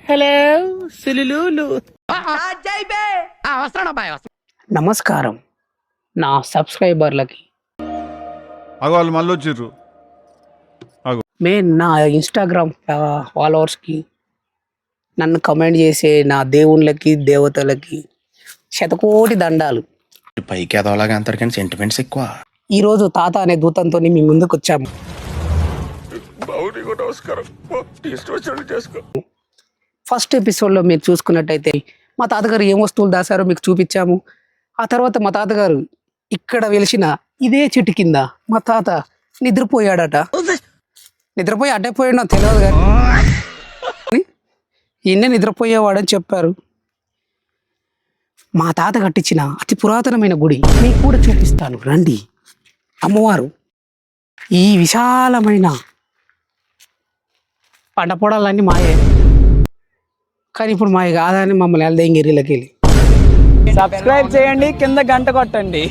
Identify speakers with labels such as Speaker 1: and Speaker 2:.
Speaker 1: Hello సులులు. నమస్కారం నా సబ్స్క్రైబర్లకి.
Speaker 2: వాళ్ళు మళ్ళీ వచ్చిర్రు.
Speaker 1: నా ఇన్స్టాగ్రామ్ ఫాలోవర్స్కి, నన్ను కమెంట్ చేసే నా దేవుళ్ళకి దేవతలకి శతకోటి దండాలు.
Speaker 3: పైకి ఎదవలాగా అంటారు కానీ సెంటిమెంట్స్ ఎక్కువ.
Speaker 1: ఈరోజు తాత అనే దూతంతో మీ ముందుకు వచ్చాము. ఫస్ట్ ఎపిసోడ్లో మీరు చూసుకున్నట్టయితే మా తాతగారు ఏం వస్తువులు దాశారో మీకు చూపించాము. ఆ తర్వాత మా తాతగారు ఇక్కడ వెలిసిన ఇదే చెట్టు కింద మా తాత నిద్రపోయాడట. నిద్రపోయి అడ్డైపోయాడు నాకు తెలియదు కానీ ఈయనే నిద్రపోయేవాడని చెప్పారు. మా తాత కట్టించిన అతి పురాతనమైన గుడి మీకు కూడా చూపిస్తాను రండి. అమ్మవారు ఈ విశాలమైన పంట పొలాలన్నీ మాయే, కానీ ఇప్పుడు మాయ కాదని మమ్మల్ని ఎల్దేంగిరిలోకి వెళ్ళి
Speaker 4: సబ్స్క్రైబ్ చేయండి, కింద గంట కొట్టండి.